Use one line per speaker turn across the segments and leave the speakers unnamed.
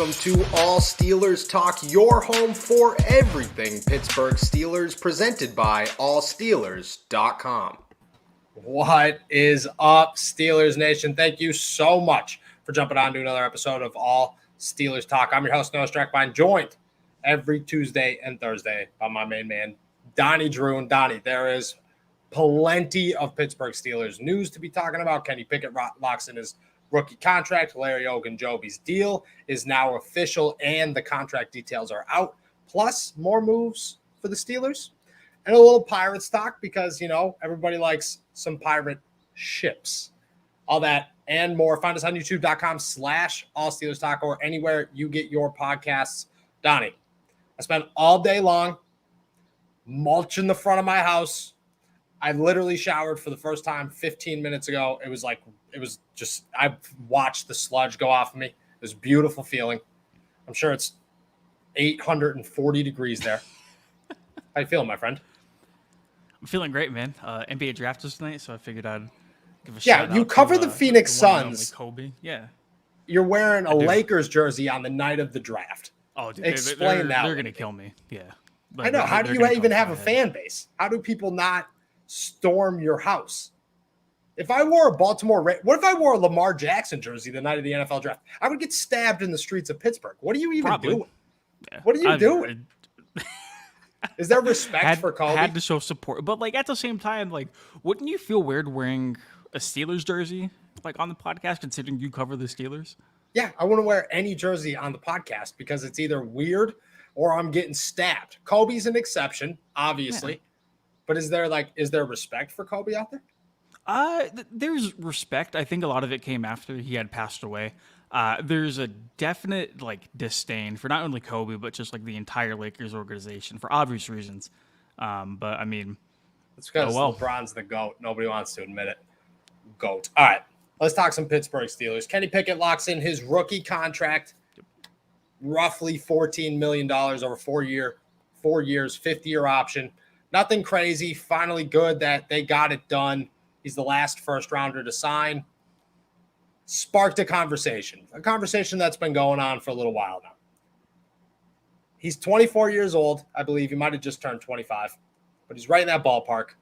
Welcome to All Steelers Talk, your home for everything Pittsburgh Steelers, presented by allsteelers.com. What is up, Steelers Nation? Thank you so much for jumping on to another episode of All Steelers Talk. I'm your host, Noah Strackbein, joined every Tuesday and Thursday by my main man, Donnie Drew. And Donnie, there is plenty of Pittsburgh Steelers news to be talking about. Kenny Pickett locks in his rookie contract. Larry Ogunjobi's deal is now official, and the contract details are out. Plus, more moves for the Steelers and a little Pirates talk because, you know, everybody likes some pirate ships. All that and more. Find us on youtube.com/allsteelerstalk or anywhere you get your podcasts. Donnie, I spent all day long mulching the front of my house. I literally showered for the first time 15 minutes ago. It was just, I watched the sludge go off of me. It was a beautiful feeling. I'm sure it's 840 degrees there. How you feeling, my friend?
I'm feeling great, man. NBA draft was tonight, so I figured I'd give a shout out.
Yeah, you cover the Phoenix Suns.
Kobe. Yeah.
You're wearing a Lakers jersey on the night of the draft.
Oh, dude,
explain that.
They're going to kill me. Yeah.
But I know. How do you even have a fan base? How do people not storm your house? If I wore a what if I wore a Lamar Jackson jersey the night of the NFL draft? I would get stabbed in the streets of Pittsburgh. What are you even doing?
Yeah.
What are you doing? Is there respect for Kobe?
Had to show support, but like at the same time, like, wouldn't you feel weird wearing a Steelers jersey like on the podcast, considering you cover the Steelers?
Yeah, I wouldn't wear any jersey on the podcast because it's either weird or I'm getting stabbed. Kobe's an exception, obviously, but is there respect for Kobe out there?
There's respect. I think a lot of it came after he had passed away. There's a definite like disdain for not only Kobe, but just like the entire Lakers organization for obvious reasons. But I mean,
it's because LeBron's the GOAT. Nobody wants to admit it. GOAT. All right, let's talk some Pittsburgh Steelers. Kenny Pickett locks in his rookie contract, roughly $14 million over 4 years, 50-year option. Nothing crazy. Finally good that they got it done. He's the last first-rounder to sign. Sparked a conversation that's been going on for a little while now. He's 24 years old, I believe. He might have just turned 25, but he's right in that ballpark.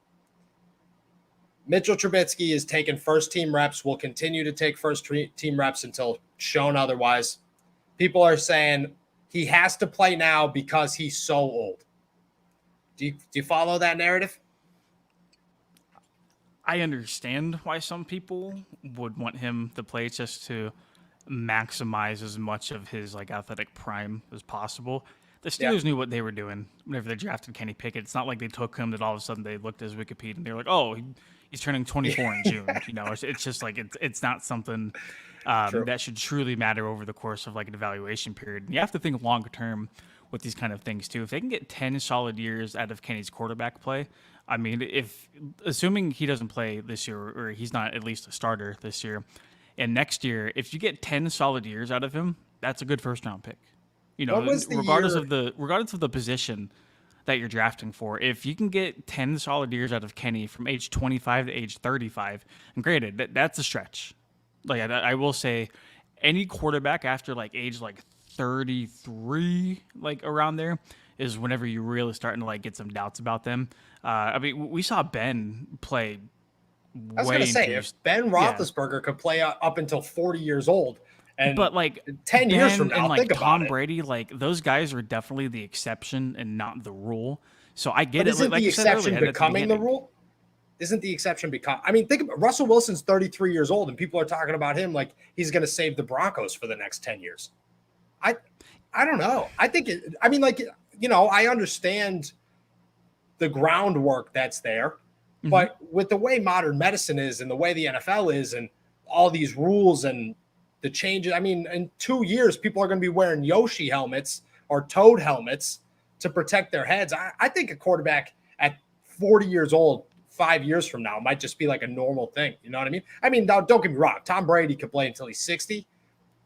Mitchell Trubisky is taking first-team reps, will continue to take first-team reps until shown otherwise. People are saying he has to play now because he's so old. Do you follow that narrative?
I understand why some people would want him to play just to maximize as much of his like athletic prime as possible. The Steelers knew what they were doing whenever they drafted Kenny Pickett. It's not like they took him that all of a sudden they looked at his Wikipedia and they were like, "Oh, he's turning 24 in June." You know, it's just like it's not something that should truly matter over the course of like an evaluation period. And you have to think longer term with these kind of things too. If they can get 10 solid years out of Kenny's quarterback play, I mean, assuming he doesn't play this year or he's not at least a starter this year, and next year, if you get 10 solid years out of him, that's a good first round pick. You know, regardless of the position that you're drafting for, if you can get 10 solid years out of Kenny from age 25 to age 35, and granted, that's a stretch. Like I will say, any quarterback after like age like 33, like around there, is whenever you're really starting to like get some doubts about them. I mean, we saw Ben play.
I was going to say, if Ben Roethlisberger could play up until 40 years old,
but like
10 years from now,
and like
think about
Tom
it.
Brady, like those guys are definitely the exception and not the rule. So I get
but
it.
Isn't
like
the exception becoming the rule? Isn't the exception become? I mean, think about Russell Wilson's 33 years old, and people are talking about him like he's going to save the Broncos for the next 10 years. I don't know. I think I understand the groundwork that's there, but with the way modern medicine is and the way the NFL is and all these rules and the changes, I mean, in 2 years, people are going to be wearing Yoshi helmets or Toad helmets to protect their heads. I think a quarterback at 40 years old, 5 years from now, might just be like a normal thing. You know what I mean? I mean, don't get me wrong. Tom Brady could play until he's 60.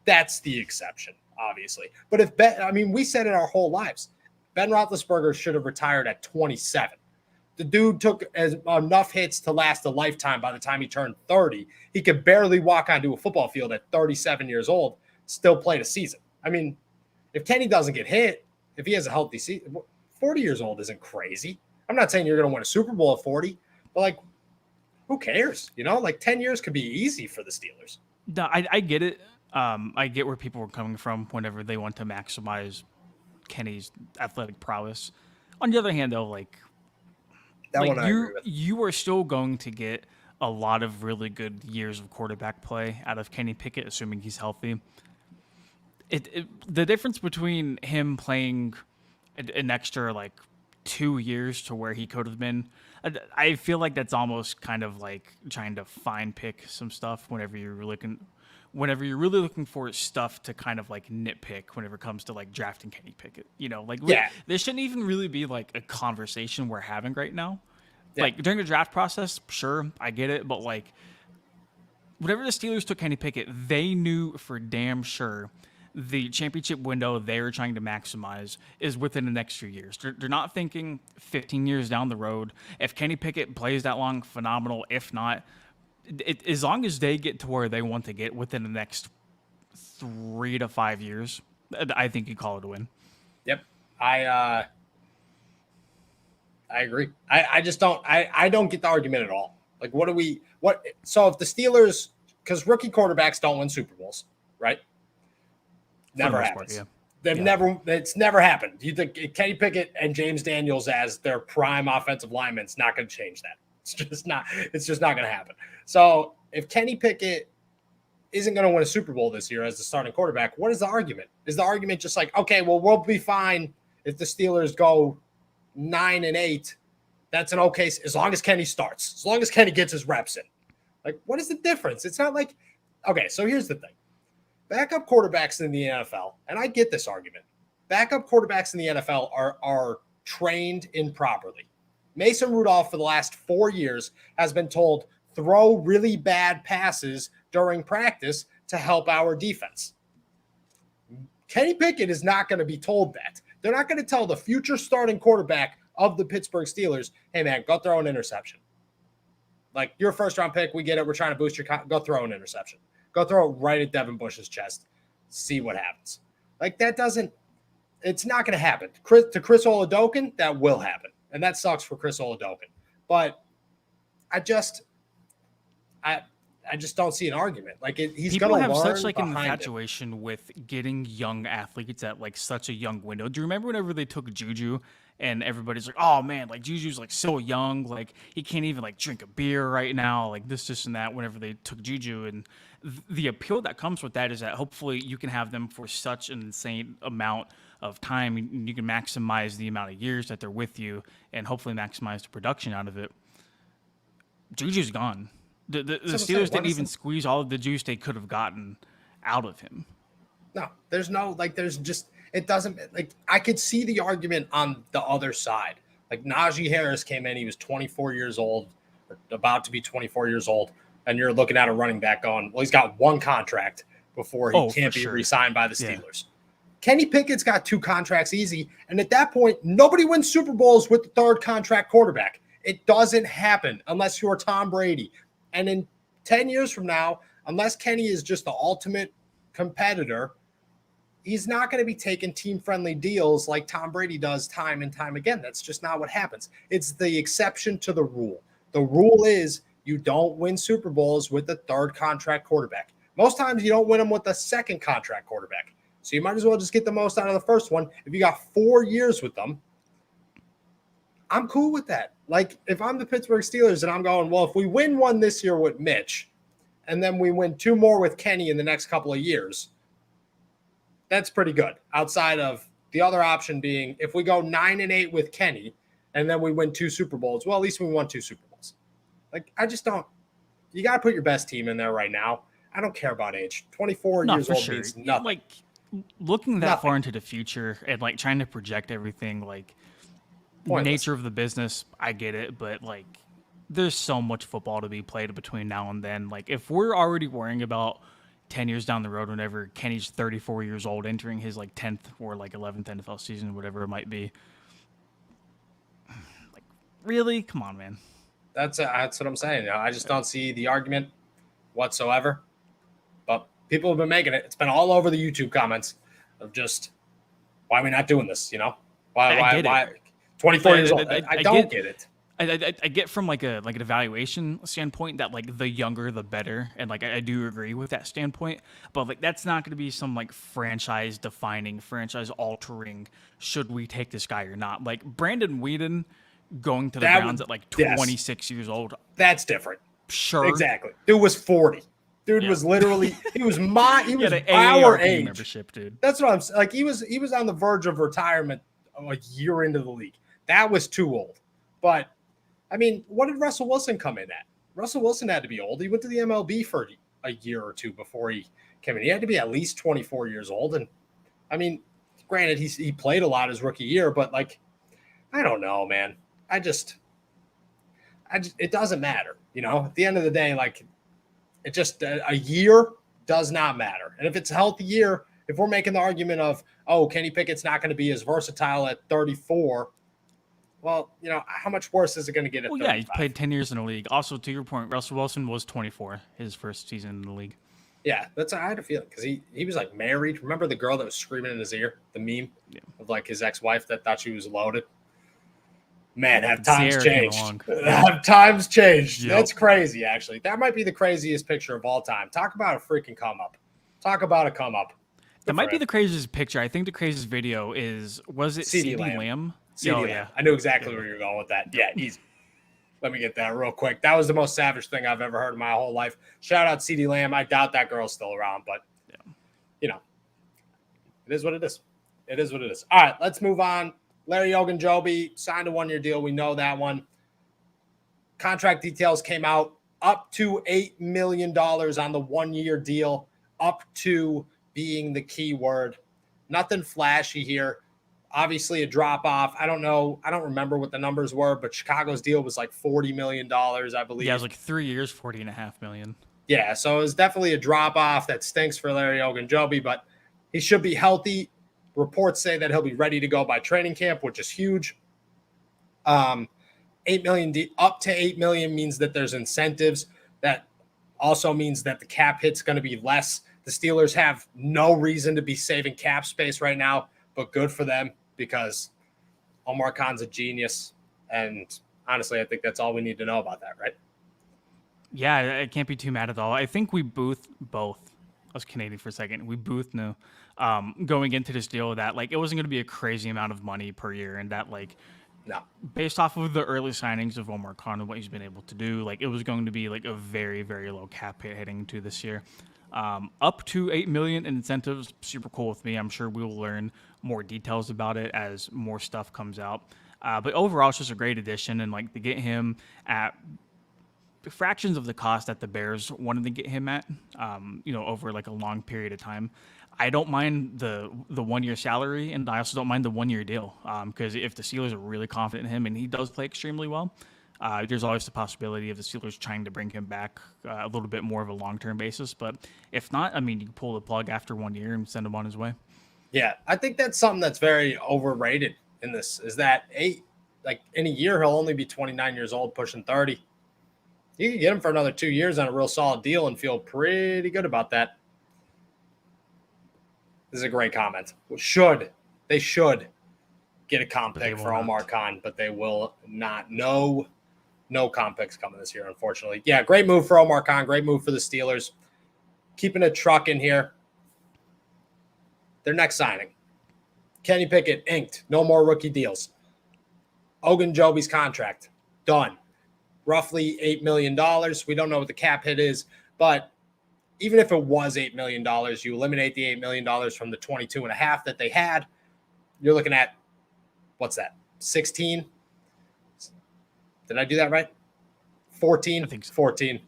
That's the exception, obviously. But we said it our whole lives. Ben Roethlisberger should have retired at 27. The dude took enough hits to last a lifetime by the time he turned 30. He could barely walk onto a football field at 37 years old, still played a season. I mean, If Kenny doesn't get hit, if he has a healthy season, 40 years old isn't crazy. I'm not saying you're going to win a Super Bowl at 40, but like, who cares? Like 10 years could be easy for the Steelers.
No, I get it. I get where people were coming from whenever they want to maximize Kenny's athletic prowess. On the other hand, though, like you are still going to get a lot of really good years of quarterback play out of Kenny Pickett, assuming he's healthy. The difference between him playing an extra like 2 years to where he could have been, I feel like that's almost kind of like trying to fine pick some stuff whenever you're really looking for stuff to kind of like nitpick whenever it comes to like drafting Kenny Pickett. There shouldn't even really be like a conversation we're having right now. Yeah. Like during the draft process, sure, I get it, but like whenever the Steelers took Kenny Pickett, they knew for damn sure the championship window they're trying to maximize is within the next few years. They're not thinking 15 years down the road. If Kenny Pickett plays that long, phenomenal. If not, as long as they get to where they want to get within the next 3 to 5 years, I think you call it a win.
Yep. I agree. I just don't I don't get the argument at all. Like so if the Steelers, because rookie quarterbacks don't win Super Bowls, right? Never happens. It's never happened. You think Kenny Pickett and James Daniels as their prime offensive linemen is not going to change that. It's just not going to happen. So if Kenny Pickett isn't going to win a Super Bowl this year as the starting quarterback, what is the argument? Is the argument just like, okay, well, we'll be fine if the Steelers go 9-8? That's an okay, as long as Kenny starts, as long as Kenny gets his reps in. Like, what is the difference? It's not like, okay, so here's the thing. Backup quarterbacks in the NFL, and I get this argument, backup quarterbacks in the NFL are trained improperly. Mason Rudolph for the last 4 years has been told, throw really bad passes during practice to help our defense. Kenny Pickett is not going to be told that. They're not going to tell the future starting quarterback of the Pittsburgh Steelers, hey, man, go throw an interception. Like, you're a first-round pick. We get it. We're trying to boost your – go throw an interception. Go throw it right at Devin Bush's chest. See what happens. Like, that doesn't – it's not going to happen. To Chris Oladokun, that will happen. And that sucks for Chris Oladokun. But I just don't see an argument. Like, he's going to learn.
People have such like an infatuation with getting young athletes at like such a young window. Do you remember whenever they took Juju and everybody's like, oh man, like Juju's like so young, like he can't even like drink a beer right now, like this and that, whenever they took Juju. And the appeal that comes with that is that hopefully you can have them for such an insane amount of time. You can maximize the amount of years that they're with you and hopefully maximize the production out of it. Juju's gone. The Steelers didn't even squeeze all of the juice they could have gotten out of him.
No, there's no, like, there's just, it doesn't, like, I could see the argument on the other side. Like, Najee Harris came in, he was 24 years old, or about to be 24 years old, and you're looking at a running back going, well, he's got one contract before he can't be re-signed by the Steelers. Yeah. Kenny Pickett's got 2 contracts easy, and at that point, nobody wins Super Bowls with the third contract quarterback. It doesn't happen unless you're Tom Brady. And in 10 years from now, unless Kenny is just the ultimate competitor, he's not going to be taking team-friendly deals like Tom Brady does time and time again. That's just not what happens. It's the exception to the rule. The rule is you don't win Super Bowls with the third contract quarterback. Most times you don't win them with the second contract quarterback. So you might as well just get the most out of the first one. If you got 4 years with them, I'm cool with that. Like, if I'm the Pittsburgh Steelers and I'm going, well, if we win one this year with Mitch and then we win 2 more with Kenny in the next couple of years, that's pretty good. Outside of the other option being if we go 9-8 with Kenny and then we win 2 Super Bowls, well, at least we won 2 Super Bowls. Like, I just don't – you got to put your best team in there right now. I don't care about age. 24 years old means nothing.
Like, looking that far into the future and, like, trying to project everything, like – pointless. Nature of the business, I get it, but like there's so much football to be played between now and then. Like if we're already worrying about 10 years down the road whenever Kenny's 34 years old entering his like 10th or like 11th NFL season, whatever it might be, like really, come on, man.
That's what I'm saying. I just don't see the argument whatsoever, but people have been making it. It's been all over the YouTube comments of just Why are we not doing this?
I
Why?
get
Why?
it.
24 years old. I don't get it.
I get from like an evaluation standpoint that like the younger the better, and like I do agree with that standpoint, but like that's not going to be some like franchise defining, franchise altering. Should we take this guy or not? Like Brandon Whedon going to the Browns at like 26 years old.
That's different.
Sure,
exactly. Dude was 40. Dude was literally he was our age
membership, dude.
That's what I'm saying. Like he was on the verge of retirement a year into the league. That was too old. But I mean, what did Russell Wilson come in at? Russell Wilson had to be old. He went to the MLB for a year or two before he came in. He had to be at least 24 years old. And I mean, granted, he played a lot his rookie year, but like, I don't know, man. I just it doesn't matter. At the end of the day, like it just a year does not matter. And if it's a healthy year, if we're making the argument of, oh, Kenny Pickett's not going to be as versatile at 34, well, how much worse is it going to get at 35?
Yeah, he's played 10 years in the league. Also, to your point, Russell Wilson was 24 his first season in the league.
Yeah, I had a feeling because he was like married. Remember the girl that was screaming in his ear, the meme of like his ex-wife that thought she was loaded? Man, have times changed. Have times changed. Yep. That's crazy, actually. That might be the craziest picture of all time. Talk about a freaking come up. Talk about a come up.
That might be the craziest picture. I think the craziest video was it CD Lamb?
Yeah. I knew exactly where you're going with that. Yeah, easy. Let me get that real quick. That was the most savage thing I've ever heard in my whole life. Shout out CD Lamb. I doubt that girl's still around, but it is what it is. It is what it is. All right, let's move on. Larry Ogunjobi signed a 1-year deal. We know that one. Contract details came out. Up to $8 million on the 1-year deal. Up to being the key word. Nothing flashy here. Obviously a drop off. I don't know. I don't remember what the numbers were, but Chicago's deal was like $40 million, I believe.
Yeah, it was like 3 years, $40.5 million.
Yeah, so it was definitely a drop off that stinks for Larry Ogunjobi, but he should be healthy. Reports say that he'll be ready to go by training camp, which is huge. $8 million up to $8 million means that there's incentives. That also means that the cap hit's going to be less. The Steelers have no reason to be saving cap space right now, but good for them because Omar Khan's a genius. And honestly, I think that's all we need to know about that, right?
Yeah, I can't be too mad at all. I think we both, I was Canadian for a second, we both knew going into this deal that like it wasn't going to be a crazy amount of money per year, and that like based off of the early signings of Omar Khan and what he's been able to do, like it was going to be like a very, very low cap hit heading to this year. Up to $8 million in incentives, super cool with me. I'm sure we will learn more details about it as more stuff comes out. But overall, it's just a great addition, and like to get him at fractions of the cost that the Bears wanted to get him at, over like a long period of time. I don't mind the 1-year salary, and I also don't mind the 1-year deal because if the Steelers are really confident in him and he does play extremely well, there's always the possibility of the Steelers trying to bring him back a little bit more of a long-term basis. But if not, I mean, you can pull the plug after 1 year and send him on his way.
Yeah, I think that's something that's very overrated in this is that in a year, he'll only be 29 years old, pushing 30. You can get him for another 2 years on a real solid deal and feel pretty good about that. This is a great comment. They should get a comp pick for Omar Khan, but they will not. No comp picks coming this year, unfortunately. Yeah, great move for Omar Khan. Great move for the Steelers. Keeping a truck in here. Their next signing. Kenny Pickett, inked. No more rookie deals. Ogunjobi's contract, done. Roughly $8 million. We don't know what the cap hit is, but even if it was $8 million, you eliminate the $8 million from the 22.5 that they had, you're looking at, what's that, 16? Did I do that right? 14?
I think so.
14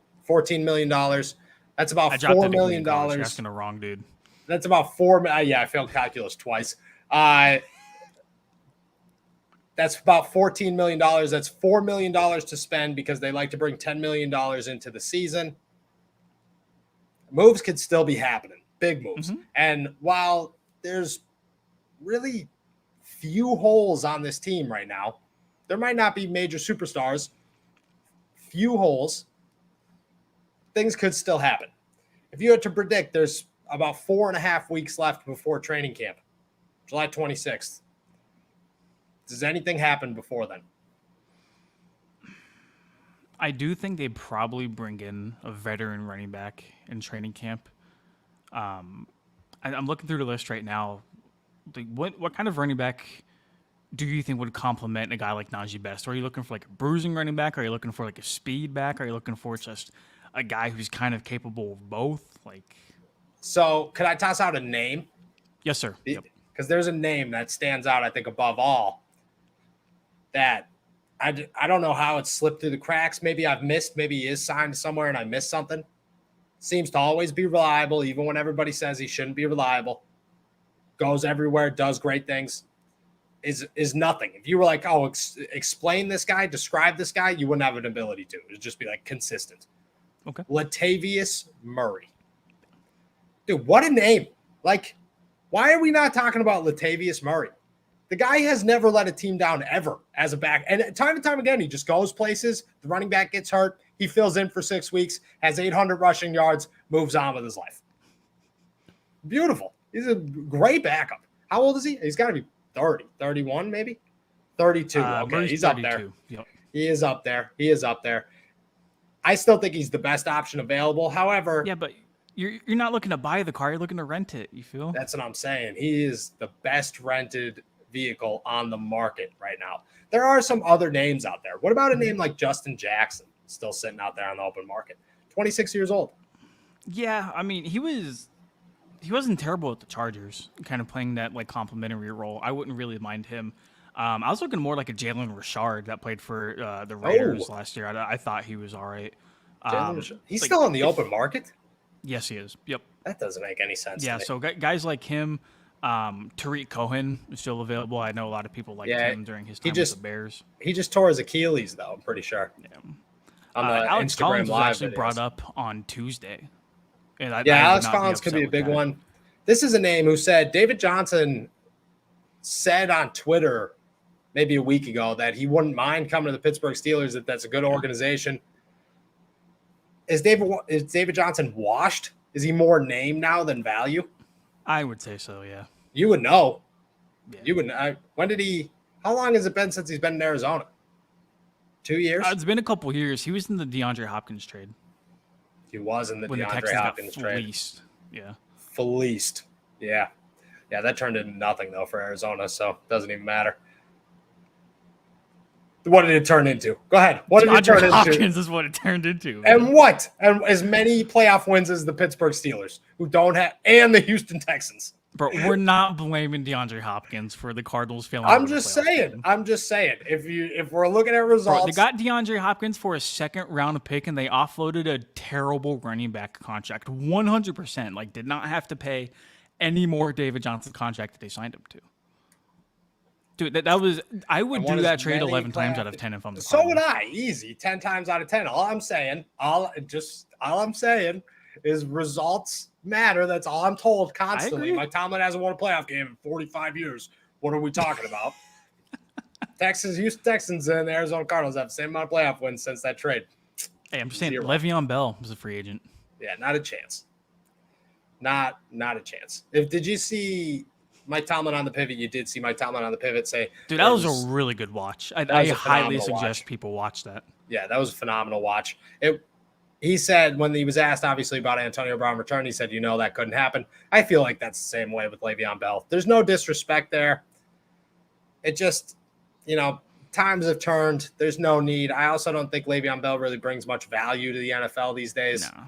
million. That's about $4 million.
You're asking the wrong dude.
That's about yeah, I failed calculus twice. That's about $14 million. That's $4 million to spend because they like to bring $10 million into the season. Moves could still be happening, big moves. Mm-hmm. And while there's really few holes on this team right now, there might not be major superstars, few holes, things could still happen. If you had to predict, there's about 4.5 weeks left before training camp. July 26th. Does anything happen before then?
I do think they probably bring in a veteran running back in training camp. I'm looking through the list right now. Like, what kind of running back do you think would complement a guy like Najee Best? Are you looking for like a bruising running back? Are you looking for like a speed back? Are you looking for just a guy who's kind of capable of both? Like,
so could I toss out a name?
yes, sir. Yep.
Because there's a name that stands out, I think, above all. That I don't know how it slipped through the cracks. Maybe I've missed. Maybe he is signed somewhere and I missed something. Seems to always be reliable, even when everybody says he shouldn't be reliable. Goes everywhere, does great things. Is nothing. If you were like, oh, explain this guy, describe this guy, you wouldn't have an ability to. It'd just be like consistent.
Okay.
Latavius Murray. Dude, what a name. Like, why are we not talking about Latavius Murray? The guy has never let a team down ever as a back. And time and time again, he just goes places. The running back gets hurt. He fills in for 6 weeks, has 800 rushing yards, moves on with his life. Beautiful. He's a great backup. How old is he? He's got to be 30, 31 maybe? 32. Okay, he's 32. Up there.
Yep.
He is up there. He is up there. I still think he's the best option available. However,
yeah, but you're not looking to buy the car. You're looking to rent it. You feel?
That's what I'm saying. He is the best rented vehicle on the market right now. There are some other names out there. What about a name like Justin Jackson, still sitting out there on the open market? 26 years old.
Yeah, I mean, he wasn't terrible at the Chargers, kind of playing that like complimentary role. I wouldn't really mind him. I was looking more like a Jalen Richard that played for the Raiders last year. I thought he was all right.
He's still on the open market?
Yes, he is. Yep.
That doesn't make any sense.
Yeah, so guys like him, Tariq Cohen is still available. I know a lot of people liked him during his time with the Bears.
He just tore his Achilles, though, I'm pretty sure.
Yeah. Alex
Instagram
Collins was
Live
actually
videos.
Brought up on Tuesday. And
Alex Collins could be a big one. This is a name who said David Johnson said on Twitter maybe a week ago that he wouldn't mind coming to the Pittsburgh Steelers, that that's a good organization. Is David Johnson washed? Is he more name now than value?
I would say so, yeah.
You would know.
Yeah.
You would know. How long has it been since he's been in Arizona? 2 years?
It's been a couple years. He was in the DeAndre Hopkins trade.
He was in the
when
DeAndre Hopkins trade.
Yeah.
Fleeced. Yeah. Yeah, that turned into nothing, though, for Arizona, so it doesn't even matter. What did it turn into? Go ahead. What did it turn into?
Hopkins is what it turned into.
And what? And as many playoff wins as the Pittsburgh Steelers, who don't have, and the Houston Texans.
Bro, we're not blaming DeAndre Hopkins for the Cardinals failing.
I'm just saying. If we're looking at results,
bro, they got DeAndre Hopkins for a second-round pick, and they offloaded a terrible running back contract, 100%. Like, did not have to pay any more David Johnson contract that they signed him to. Dude, that was. I would do that trade 11 times out of 10 if I'm the
So
Cardinals.
would I. Easy, 10 times out of 10. All I'm saying is results matter. That's all I'm told constantly. Mike Tomlin hasn't won a playoff game in 45 years. What are we talking about? Houston Texans and the Arizona Cardinals have the same amount of playoff wins since that trade.
Hey, I'm just saying, Le'Veon Bell was a free agent.
Yeah, not a chance. Not a chance. Did you see Mike Tomlin on the pivot? You did see Mike Tomlin on the pivot say,
dude, that was a really good watch. I highly suggest people watch that.
Yeah, that was a phenomenal watch. He said when he was asked, obviously, about Antonio Brown return, he said, that couldn't happen. I feel like that's the same way with Le'Veon Bell. There's no disrespect there. It just, times have turned. There's no need. I also don't think Le'Veon Bell really brings much value to the NFL these days.
No.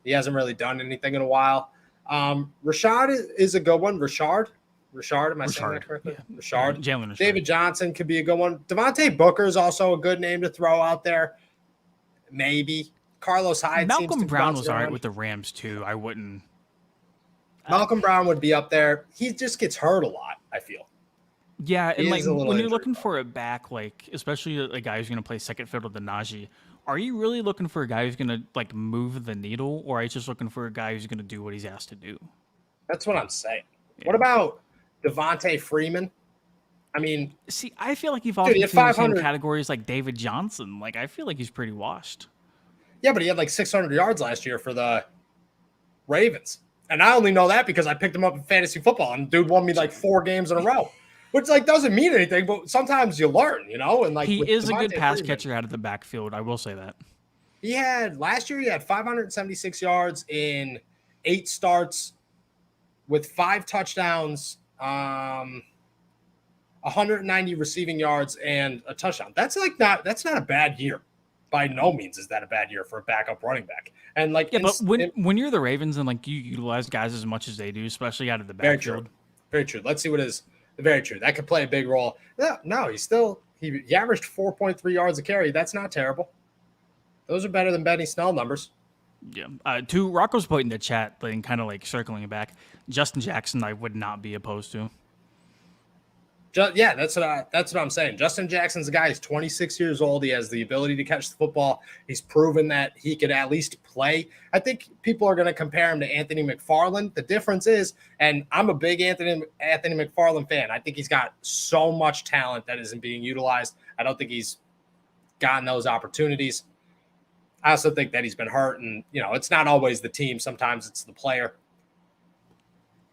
He hasn't really done anything in a while. Rashad is a good one. Rashard, am I saying that correctly?
Yeah.
Rashard.
Jalen Rashard.
David Johnson could be a good one. Devontae Booker is also a good name to throw out there. Maybe. Carlos Hyde.
Malcolm Brown was all right with the Rams, too. I wouldn't.
Malcolm Brown would be up there. He just gets hurt a lot, I feel.
Yeah, and like when you're looking for a back, like especially a guy who's going to play second fiddle to Najee, are you really looking for a guy who's going to like move the needle, or are you just looking for a guy who's going to do what he's asked to do?
That's what I'm saying. Yeah. What about Devontae Freeman? I mean,
see, I feel like he falls into the same categories like David Johnson. Like I feel like he's pretty washed.
Yeah, but he had like 600 yards last year for the Ravens. And I only know that because I picked him up in fantasy football, and dude won me like 4 games in a row, which like doesn't mean anything, but sometimes you learn, and like
he is a good pass
Freeman,
catcher out of the backfield. I will say that.
Last year he had 576 yards in 8 starts with 5 touchdowns, 190 receiving yards and a touchdown. That's not a bad year. By no means is that a bad year for a backup running back. And like,
yeah, but when you're the Ravens and like you utilize guys as much as they do, especially out of the backfield.
Very true. Let's see what is very true. That could play a big role. No, he averaged 4.3 yards a carry. That's not terrible. Those are better than Benny Snell numbers.
Yeah. To Rocco's point in the chat, and kind of like circling it back, Justin Jackson, I would not be opposed to.
Yeah, that's what I'm saying. Justin Jackson's a guy. He's 26 years old. He has the ability to catch the football. He's proven that he could at least play. I think people are going to compare him to Anthony McFarland. The difference is, and I'm a big Anthony McFarland fan. I think he's got so much talent that isn't being utilized. I don't think he's gotten those opportunities. I also think that he's been hurt, and it's not always the team. Sometimes it's the player.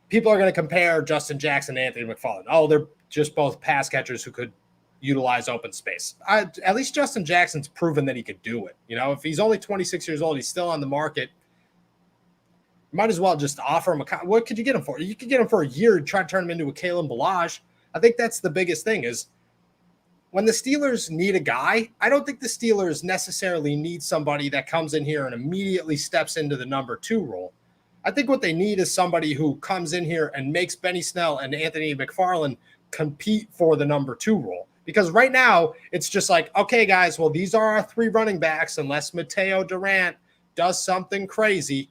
People are going to compare Justin Jackson and Anthony McFarland. Oh, they're just both pass catchers who could utilize open space. At least Justin Jackson's proven that he could do it. If he's only 26 years old, he's still on the market. Might as well just offer him what could you get him for? You could get him for a year and try to turn him into a Kalen Ballage. I think that's the biggest thing is when the Steelers need a guy, I don't think the Steelers necessarily need somebody that comes in here and immediately steps into the number 2 role. I think what they need is somebody who comes in here and makes Benny Snell and Anthony McFarland compete for the number 2 role. Because right now, it's just like, okay, guys, well, these are our 3 running backs unless Mateo Durant does something crazy.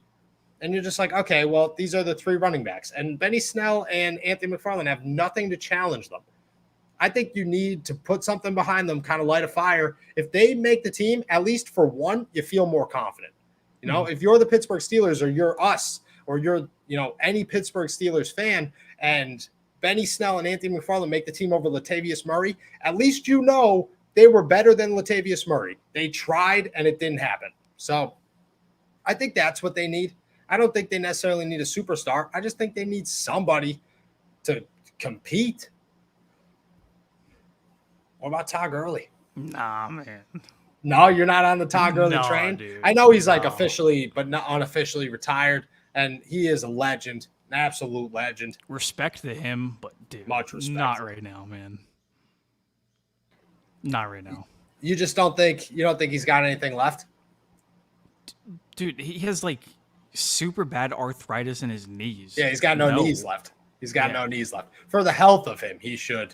And you're just like, okay, well, these are the 3 running backs. And Benny Snell and Anthony McFarland have nothing to challenge them. I think you need to put something behind them, kind of light a fire. If they make the team, at least for one, you feel more confident. If you're the Pittsburgh Steelers or you're us or you're, any Pittsburgh Steelers fan and Benny Snell and Anthony McFarland make the team over Latavius Murray, at least they were better than Latavius Murray. They tried and it didn't happen. So I think that's what they need. I don't think they necessarily need a superstar. I just think they need somebody to compete. What about Todd Gurley?
Nah, man.
No, you're not on the Todd Gurley train?
Dude.
I know he's like officially, but not unofficially retired, and he is a legend, an absolute legend.
Respect to him, but dude,
much respect.
Not right now, man. Not right now.
You don't think he's got anything left?
Dude, he has like super bad arthritis in his knees.
Yeah, he's got no knees left. He's got no knees left. For the health of him, he should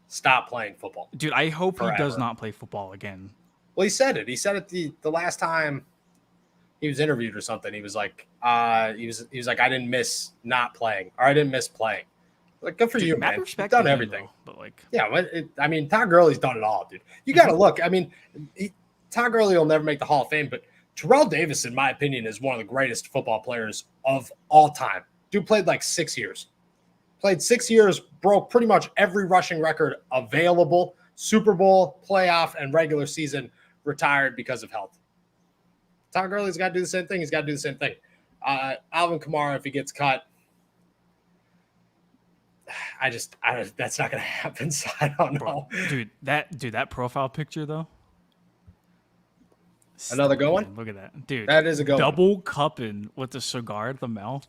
stop playing football.
Dude, I hope he does not play football again.
Well, he said it. He said it the last time he was interviewed or something. He was like, I didn't miss not playing, or I didn't miss playing. Like, good for you, man. You've done everything.
Though, but like,
yeah, Todd Gurley's done it all, dude. You got to look. Todd Gurley will never make the Hall of Fame, but Terrell Davis, in my opinion, is one of the greatest football players of all time. Dude played like 6 years. Played 6 years, broke pretty much every rushing record available. Super Bowl, playoff, and regular season. Retired because of health. Todd Gurley's got to do the same thing. He's got to do the same thing. Alvin Kamara, if he gets cut, that's not going to happen. So I don't know.
Dude, that profile picture though.
Another good one.
Look at that, dude.
That is a good one.
Double cupping with the cigar at the mouth.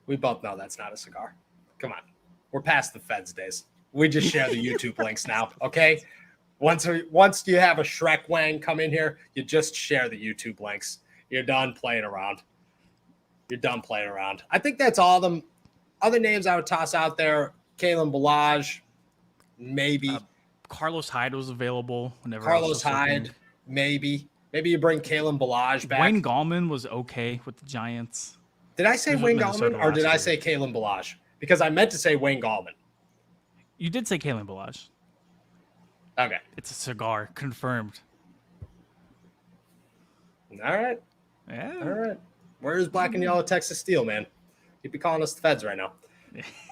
We both know that's not a cigar. Come on, we're past the Feds days. We just share the YouTube links now, okay? Once you have a Shrek Wang come in here, you just share the YouTube links. You're done playing around. I think that's all of them. Other names I would toss out there, Kalen Ballage, maybe.
Carlos Hyde was available.
Carlos Hyde, maybe. Maybe you bring Kalen Ballage back.
Wayne Gallman was okay with the Giants.
Did I say Wayne Gallman or did I say Kalen Ballage? Because I meant to say Wayne Gallman.
You did say Kalen Ballage.
Okay.
It's a cigar. Confirmed.
All right.
Yeah.
All right. Where's black and yellow Texas Steel, man? You'd be calling us the Feds right now.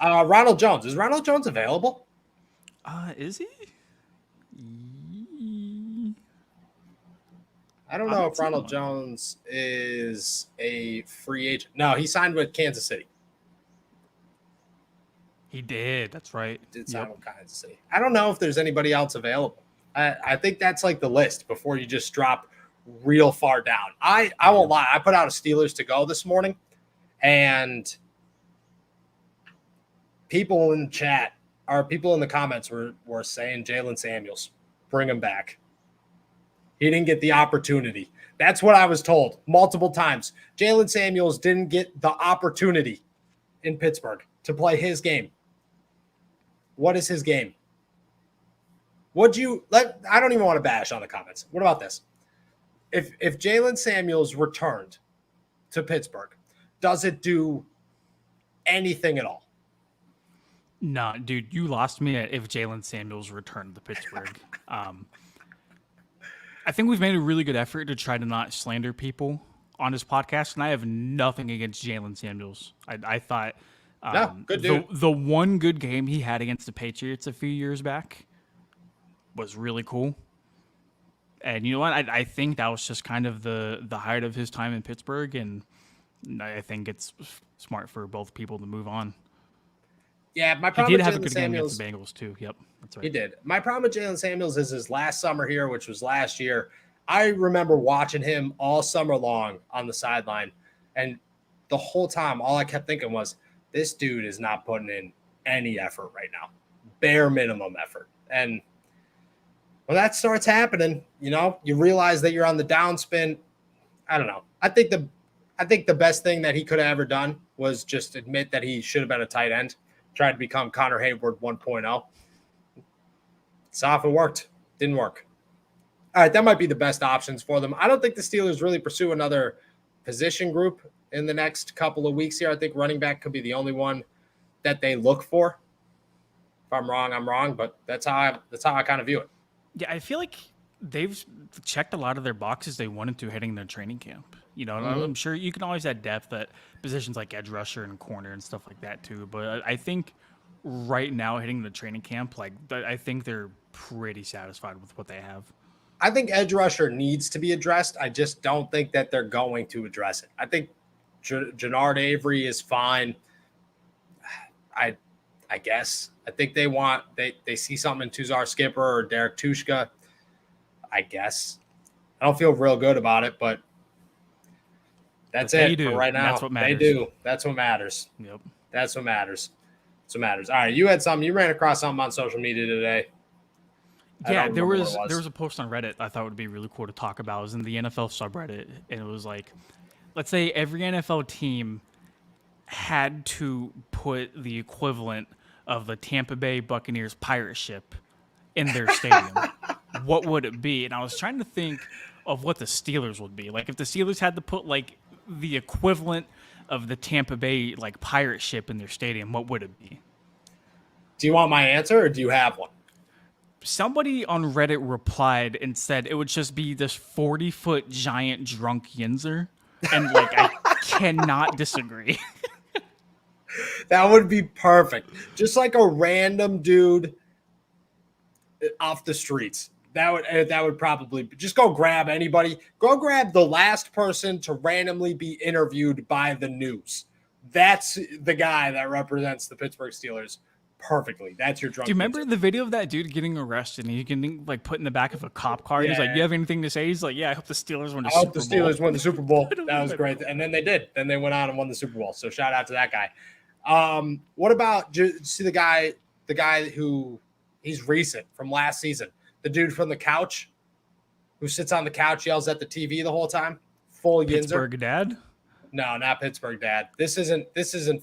Ronald Jones. Is Ronald Jones available?
Is he?
I don't
I'm
know
not
if
seeing
Ronald
one.
Jones is a free agent. No, he signed with Kansas City.
He did. That's right.
Did sign
Yep.
with Kansas City. I don't know if there's anybody else available. I think that's like the list before you just drop real far down. I won't lie. I put out a Steelers to go this morning, and people in chat or people in the comments were saying Jalen Samuels, bring him back. He didn't get the opportunity. That's what I was told multiple times. Jalen Samuels didn't get the opportunity in Pittsburgh to play his game. What is his game? I don't even want to bash on the comments. What about this? If Jalen Samuels returned to Pittsburgh, does it do anything at all?
Nah, dude, you lost me at if Jalen Samuels returned to Pittsburgh. I think we've made a really good effort to try to not slander people on this podcast, and I have nothing against Jalen Samuels. I thought
Good dude.
the one good game he had against the Patriots a few years back was really cool. And you know what? I think that was just kind of the height of his time in Pittsburgh, and I think it's smart for both people to move on.
Yeah, my
He
problem
did
with
have a
Jalen
good
Samuels,
game against the Bengals too. Yep, that's right.
he did. My problem with Jalen Samuels is his last summer here, which was last year. I remember watching him all summer long on the sideline, and the whole time, all I kept thinking was, this dude is not putting in any effort right now, bare minimum effort. And when that starts happening, you realize that you're on the downspin. I don't know. I think the best thing that he could have ever done was just admit that he should have been a tight end, tried to become Connor Hayward 1.0. Saw if it worked. Didn't work. All right, that might be the best options for them. I don't think the Steelers really pursue another position group in the next couple of weeks here. I think running back could be the only one that they look for. If I'm wrong, I'm wrong, but that's how I kind of view it.
Yeah, I feel like they've checked a lot of their boxes they wanted to heading their training camp. I'm sure you can always add depth at positions like edge rusher and corner and stuff like that too. But I think right now hitting the training camp, I think they're pretty satisfied with what they have.
I think edge rusher needs to be addressed. I just don't think that they're going to address it. I think Jannard Avery is fine. I guess. I think they see something in Tuzar Skipper or Derek Tushka. I guess. I don't feel real good about it, but that's it for right now.
That's what matters.
They do. That's what matters.
Yep.
That's what matters. All right, you had something. You ran across something on social media today.
Yeah, there was a post on Reddit I thought would be really cool to talk about. It was in the NFL subreddit, and it was like, let's say every NFL team had to put the equivalent of the Tampa Bay Buccaneers pirate ship in their stadium. What would it be? And I was trying to think of what the Steelers would be. Like if the Steelers had to put like the equivalent of the Tampa Bay like pirate ship in their stadium, what would it be?
Do you want my answer or do you have one?
Somebody on Reddit replied and said it would just be this 40-foot giant drunk Yinzer. And like I cannot disagree.
That would be perfect. Just like a random dude off the streets. That would probably just go grab anybody. Go grab the last person to randomly be interviewed by the news. That's the guy that represents the Pittsburgh Steelers perfectly. That's your drunk.
Do you remember the video of that dude getting arrested and he's getting like put in the back of a cop car?
Yeah.
He's like, "You have anything to say?" He's like, "Yeah, I hope the Steelers win the Super Bowl."
I hope the Steelers win the Super Bowl. That was great. And then they did. Then they went on and won the Super Bowl. So shout out to that guy. What about see the guy who he's recent from last season? The dude from the couch who sits on the couch, yells at the TV the whole time. Full Yinzer.
Pittsburgh dad?
No, not Pittsburgh dad. This isn't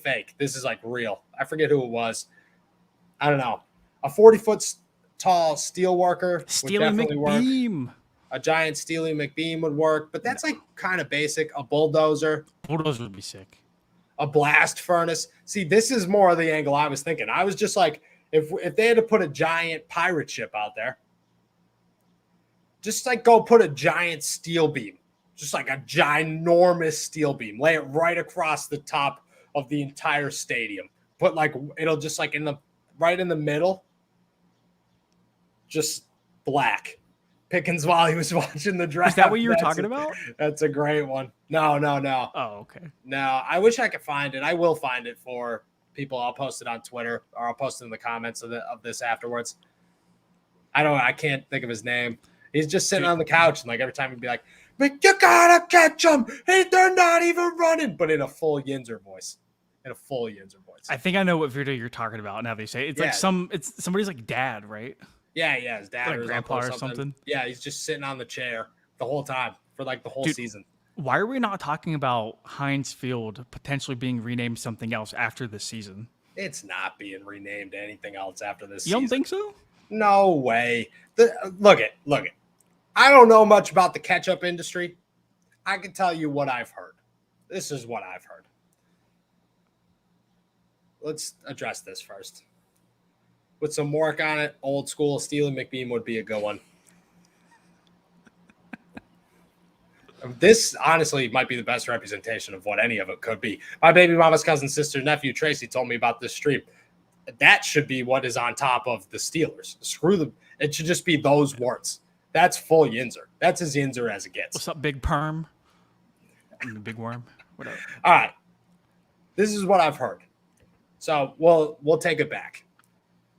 fake. This is like real. I forget who it was. I don't know. A 40-foot tall steel worker
Steely
would definitely
McBeam.
work. A giant Steely McBeam would work, but that's like kind of basic. A bulldozer.
Bulldozer would be sick.
A blast furnace. See, this is more of the angle I was thinking. I was just like, if they had to put a giant pirate ship out there, just like go put a giant steel beam, just like a ginormous steel beam, lay it right across the top of the entire stadium. Put like, it'll just like right in the middle, just black. Pickens while he was watching the draft.
Is that what you were talking about?
That's a great one. No.
Oh, okay.
No, I wish I could find it. I will find it for people. I'll post it on Twitter, or I'll post it in the comments of this afterwards. I can't think of his name. He's just sitting on the couch, and like every time he'd be like, "But you gotta catch him. Hey, they're not even running," but in a full Yinzer voice.
I think I know what video you're talking about. Now they say it's like it's somebody's like dad, right?
Yeah, his dad
like
or
grandpa or something.
Yeah, he's just sitting on the chair the whole time for like the whole season.
Why are we not talking about Heinz Field potentially being renamed something else after this season?
It's not being renamed anything else after this
season. You don't think so?
No way. Look it. I don't know much about the ketchup industry. I can tell you what I've heard. This is what I've heard. Let's address this first. With some work on it, old school Steely McBeam would be a good one. This honestly might be the best representation of what any of it could be. My baby mama's cousin, sister, nephew, Tracy told me about this stream. That should be what is on top of the Steelers. Screw them. It should just be those words. That's full Yinzer. That's as Yinzer as it gets.
What's up, Big Perm? The Big Worm? Whatever.
All right. This is what I've heard. So we'll take it back.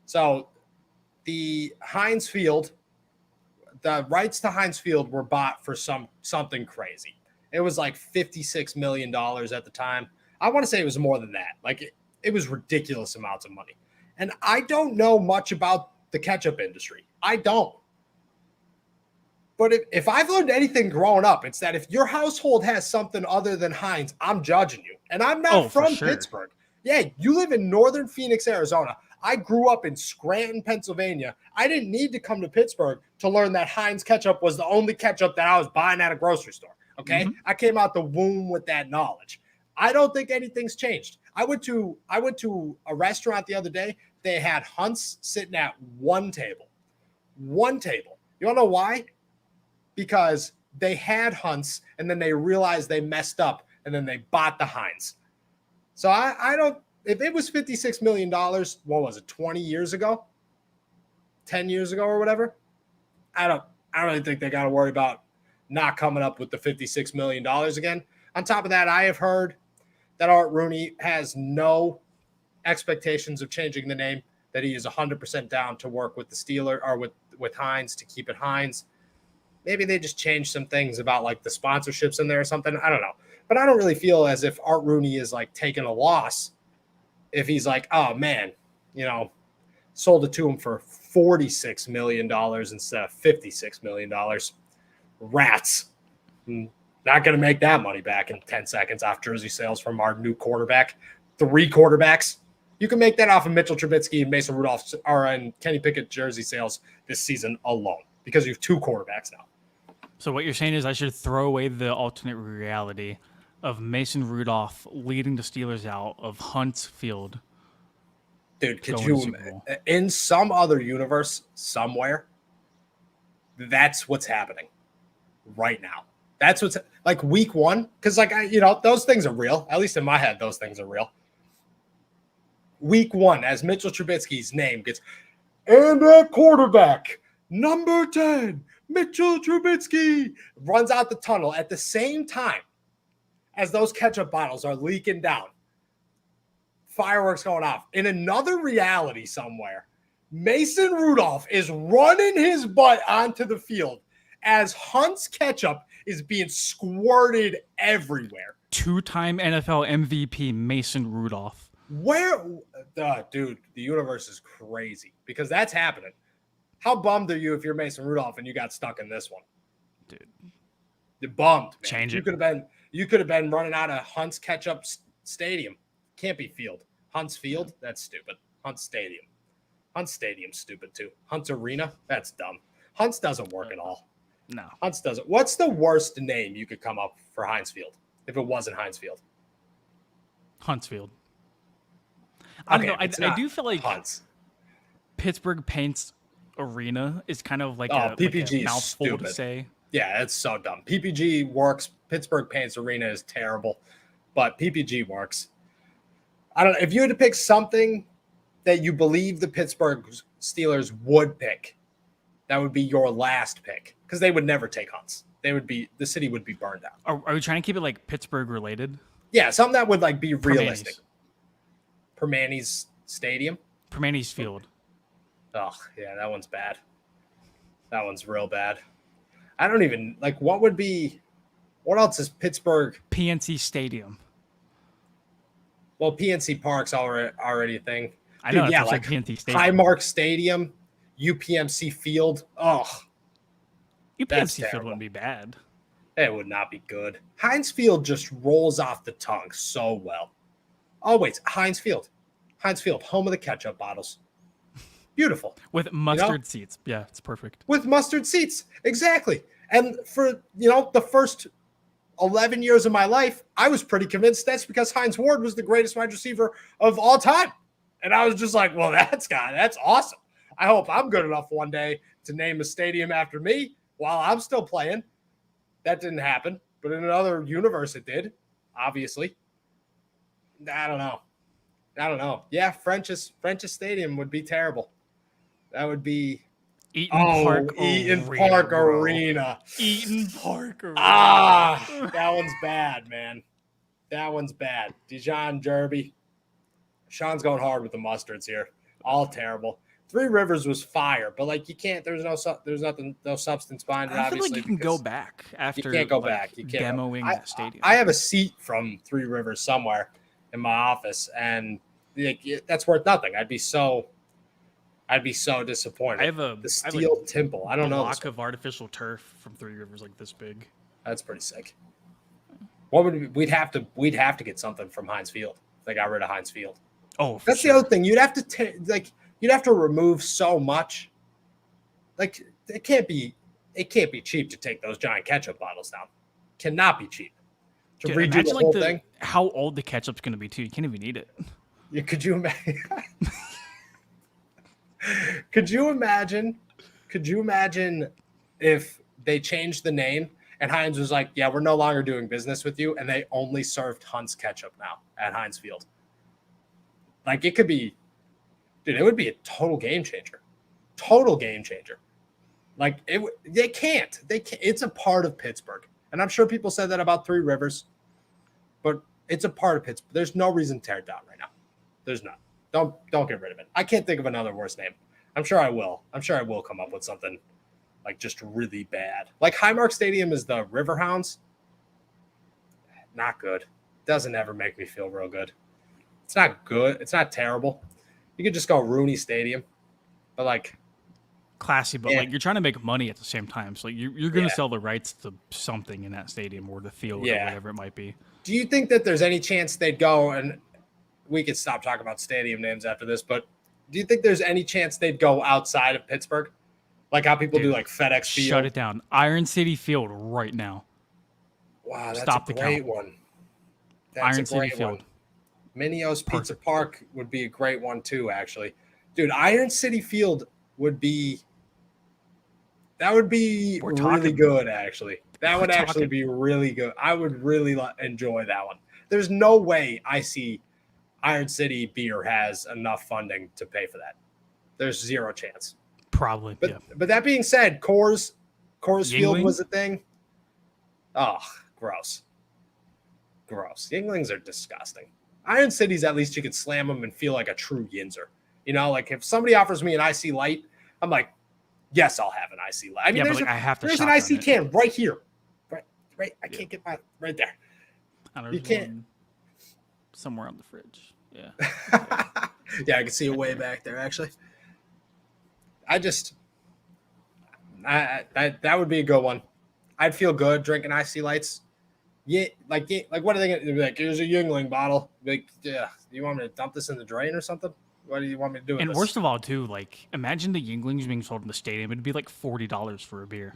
So the Heinz Field, the rights to Heinz Field were bought for something crazy. It was like $56 million at the time. I want to say it was more than that. Like it was ridiculous amounts of money. And I don't know much about the ketchup industry. I don't. But if I've learned anything growing up, it's that if your household has something other than Heinz, I'm judging you. And I'm not from Pittsburgh. Yeah, you live in northern Phoenix, Arizona. I grew up in Scranton, Pennsylvania. I didn't need to come to Pittsburgh to learn that Heinz ketchup was the only ketchup that I was buying at a grocery store. Okay? Mm-hmm. I came out the womb with that knowledge. I don't think anything's changed. I went to a restaurant the other day. They had Hunt's sitting at one table. One table. You don't know why? Because they had Hunt's and then they realized they messed up and then they bought the Heinz. So I don't, if it was $56 million, what was it, 20 years ago? 10 years ago or whatever? I don't really think they got to worry about not coming up with the $56 million again. On top of that, I have heard that Art Rooney has no expectations of changing the name, that he is 100% down to work with the Steelers or with Heinz to keep it Heinz. Maybe they just changed some things about like the sponsorships in there or something. I don't know. But I don't really feel as if Art Rooney is like taking a loss if he's like, oh man, sold it to him for $46 million instead of $56 million. Rats. Not going to make that money back in 10 seconds off jersey sales from our new quarterback. 3 quarterbacks. You can make that off of Mitchell Trubisky and Mason Rudolph and Kenny Pickett jersey sales this season alone because you have 2 quarterbacks now.
So what you're saying is I should throw away the alternate reality of Mason Rudolph leading the Steelers out of Hunt's Field.
Dude, could you, in some other universe somewhere, that's what's happening right now. That's what's like week 1. Because those things are real. At least in my head, those things are real. Week 1, as Mitchell Trubisky's name gets, and at quarterback, number 10, Mitchell Trubisky, runs out the tunnel at the same time as those ketchup bottles are leaking down. Fireworks going off. In another reality somewhere, Mason Rudolph is running his butt onto the field as Hunt's ketchup is being squirted everywhere.
2-time NFL MVP Mason Rudolph.
Dude, the universe is crazy because that's happening. How bummed are you if you're Mason Rudolph and you got stuck in this one?
Dude.
You're bummed, man.
Change it.
You could have been running out of Hunt's Ketchup Stadium. Can't be Field. Hunt's Field? That's stupid. Hunt's Stadium. Hunt's Stadium's stupid too. Hunt's Arena? That's dumb. Hunt's doesn't work at all.
No.
Hunt's doesn't. What's the worst name you could come up for Heinz Field if it wasn't Heinz Field?
Hunt's Field. I don't know. I do feel like
Hunt's.
Pittsburgh Paints Arena is kind of like
PPG
a mouthful
stupid
to say.
Yeah, it's so dumb. PPG works. Pittsburgh Paints Arena is terrible, but PPG works. I don't know. If you had to pick something that you believe the Pittsburgh Steelers would pick That would be your last pick because they would never take Hunts. The city would be burned out.
Are we trying to keep it like Pittsburgh related?
Yeah, something that would like be realistic.
Permanis.
Permanis Stadium.
Permanis Field.
Oh, yeah, that one's bad. That one's real bad. I don't even like what else is Pittsburgh?
PNC Stadium.
Well, PNC Park's already a thing.
I know.
Yeah,
like PNC Stadium.
Highmark Stadium, UPMC Field. Oh,
UPMC Field wouldn't be bad.
It would not be good. Heinz Field just rolls off the tongue so well. Always Heinz Field, home of the ketchup bottles. Beautiful.
With mustard seats. Yeah, it's perfect.
With mustard seats. Exactly. And for, the first 11 years of my life, I was pretty convinced that's because Heinz Ward was the greatest wide receiver of all time. And I was just like, well, that's awesome. I hope I'm good enough one day to name a stadium after me while I'm still playing. That didn't happen, but in another universe it did, obviously. I don't know. Yeah, French's Stadium would be terrible. That would be
Eaton Park
Arena.
Eaton Park Arena.
That one's bad, man. That one's bad. Dijon Derby. Sean's going hard with the mustards here. All terrible. Three Rivers was fire, but like you can't. There's no substance behind it.
I feel
obviously,
like you can go back after.
You can't go back. You can't
demoing that stadium.
I have a seat from Three Rivers somewhere in my office, and that's worth nothing. I'd be so disappointed.
I have the
steel temple. I don't know.
Block of artificial turf from Three Rivers like this big.
That's pretty sick. What would we'd have to get something from Heinz Field? They got rid of Heinz Field.
Oh,
that's sure. The other thing. You'd have to you'd have to remove so much. Like it can't be cheap to take those giant ketchup bottles down. Cannot be cheap. To
dude,
redo the whole thing.
How old the ketchup's going to be too? You can't even eat it.
Yeah, could you imagine? Could you imagine if they changed the name and Heinz was like, "Yeah, we're no longer doing business with you," and they only served Hunt's ketchup now at Heinz Field? Like it could be, dude. It would be a total game changer. Total game changer. Like they can't. It's a part of Pittsburgh, and I'm sure people said that about Three Rivers, but it's a part of Pittsburgh. There's no reason to tear it down right now. There's none. Don't get rid of it. I can't think of another worse name. I'm sure I will come up with something like just really bad. Like Highmark Stadium is the Riverhounds. Not good. Doesn't ever make me feel real good. It's not good. It's not terrible. You could just go Rooney Stadium, but like
classy, but like you're trying to make money at the same time. So like you're going to sell the rights to something in that stadium or the field or whatever it might be.
Do you think that there's any chance they'd go, and we could stop talking about stadium names after this, but do you think there's any chance they'd go outside of Pittsburgh? Like how people do like FedEx Field?
Shut it down. Iron City Field right now.
Wow, that's a great one. That's
Iron City Field.
Minio's Pizza Park would be a great one too, actually. Dude, Iron City Field would be really good, actually. That would actually be really good. I would really enjoy that one. There's no way I see Iron City Beer has enough funding to pay for that. There's zero chance.
Probably,
but that being said, Coors Field was a thing. Oh, gross. Yinglings are disgusting. Iron City's at least you could slam them and feel like a true Yinzer. Like if somebody offers me an IC Light, I'm like, yes, I'll have an IC Light. I mean,
I have to.
There's an IC can right here, right. I can't get my right there. You can't.
Somewhere on the fridge. Yeah.
Yeah, I can see it way back there. Actually, that would be a good one. I'd feel good drinking IC Lights. Yeah, like what are they gonna be like? Here's a Yuengling bottle. Like, yeah, you want me to dump this in the drain or something? What do you want me to do?
And worst of all, too, like imagine the Yuenglings being sold in the stadium. It'd be like $40 for a beer.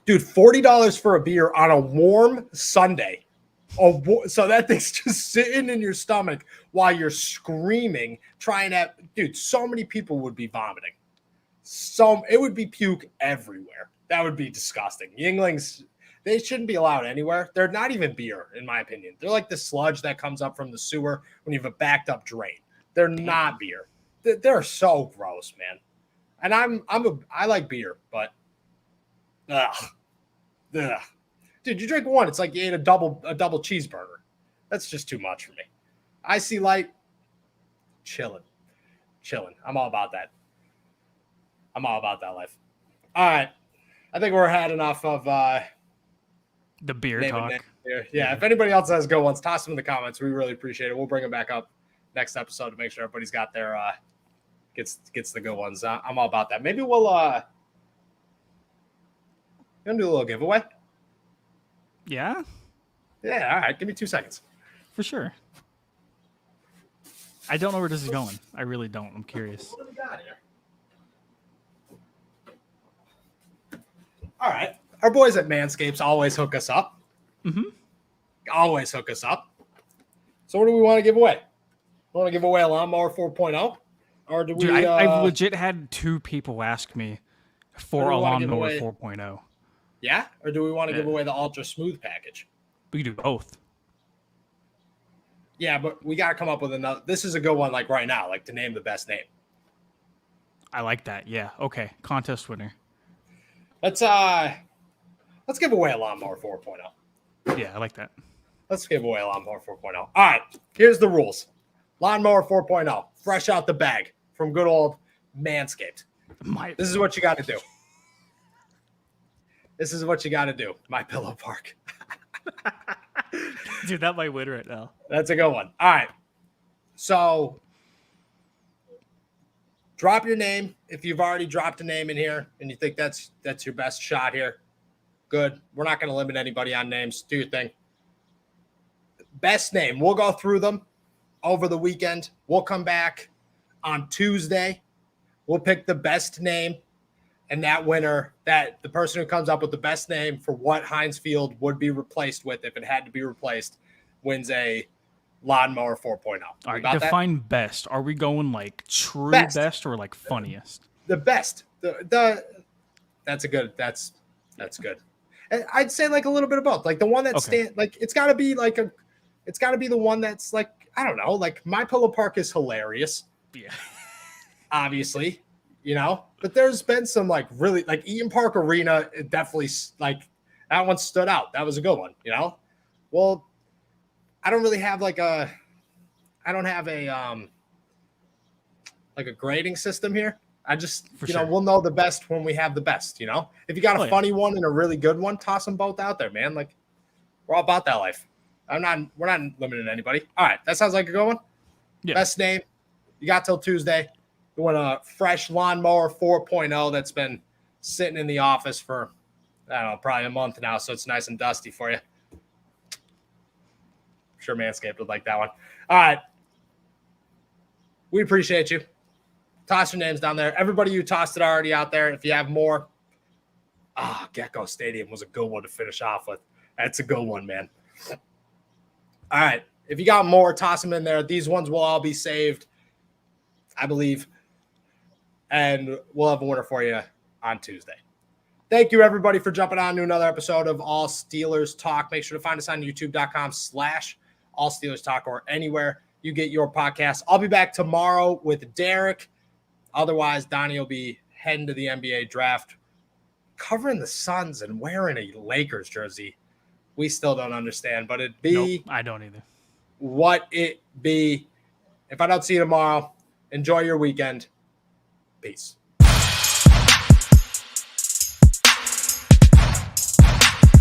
Dude, $40 for a beer on a warm Sunday. So that thing's just sitting in your stomach while you're screaming, dude, so many people would be vomiting. It would be puke everywhere. That would be disgusting. Yuenglings, they shouldn't be allowed anywhere. They're not even beer, in my opinion. They're like the sludge that comes up from the sewer when you have a backed up drain. They're not beer. They're so gross, man. And I like beer, but ugh. Dude, you drink one, it's like you ate a double cheeseburger. That's just too much for me. Icy light, chilling. I'm all about that. I'm all about that life. All right. I think we're had enough of
the beer talk.
Yeah, if anybody else has good ones, toss them in the comments. We really appreciate it. We'll bring them back up next episode to make sure everybody's got their gets the good ones. I'm all about that. Maybe we'll gonna do a little giveaway.
Yeah?
Yeah, all right. Give me 2 seconds.
For sure. I don't know where this is going. I really don't. I'm curious.
What do we got here? All right. Our boys at Manscapes always hook us up.
Mm-hmm.
Always hook us up. So what do we want to give away? We want to give away a lawnmower 4.0? Or do we...
Dude, I've legit had 2 people ask me for a lawnmower 4.0.
Yeah? Or do we want to give away the Ultra Smooth package?
We can do both.
Yeah, but we got to come up with another... This is a good one, like right now, like to name the best name.
I like that. Yeah. Okay. Contest winner.
Let's give away a lawnmower 4.0.
Yeah, I like that. Let's
give away a lawnmower 4.0. All right, here's the rules. Lawnmower 4.0, fresh out the bag from good old Manscaped. This is what you got to do. This is what you got to do. My Pillow Park.
Dude, that might win right now.
That's a good one. All right. So drop your name if you've already dropped a name in here and you think that's your best shot here. Good. We're not going to limit anybody on names. Do your thing. Best name. We'll go through them over the weekend. We'll come back on Tuesday. We'll pick the best name, and that winner, that the person who comes up with the best name for what Heinz Field would be replaced with if it had to be replaced, wins a lawnmower 4.0.
All right, define that? Best. Are we going like true best or like funniest?
The best. That's good. And I'd say like a little bit of both. Like the one that like it's got to be the one that's like, I don't know, like My Pillow Park is hilarious.
Yeah.
Obviously, you know, but there's been some like really like Eaton Park Arena. It definitely like that one stood out. That was a good one, you know? Well, I don't really have like a grading system here. I just, we'll know the best when we have the best, you know? If you got a funny one and a really good one, toss them both out there, man. Like, we're all about that life. We're not limiting anybody. All right. That sounds like a good one. Yeah. Best name. You got till Tuesday. You want a fresh lawnmower 4.0 that's been sitting in the office for, I don't know, probably a month now. So it's nice and dusty for you. I'm sure Manscaped would like that one. All right. We appreciate you. Toss your names down there. Everybody you tossed it already out there. If you have more, Gecko Stadium was a good one to finish off with. That's a good one, man. All right. If you got more, toss them in there. These ones will all be saved, I believe. And we'll have a winner for you on Tuesday. Thank you, everybody, for jumping on to another episode of All Steelers Talk. Make sure to find us on youtube.com/All Steelers Talk or anywhere you get your podcast. I'll be back tomorrow with Derek. Otherwise, Donnie will be heading to the NBA draft, covering the Suns and wearing a Lakers jersey. We still don't understand, but it'd be...
Nope, I don't either.
What it be. If I don't see you tomorrow, enjoy your weekend. Peace.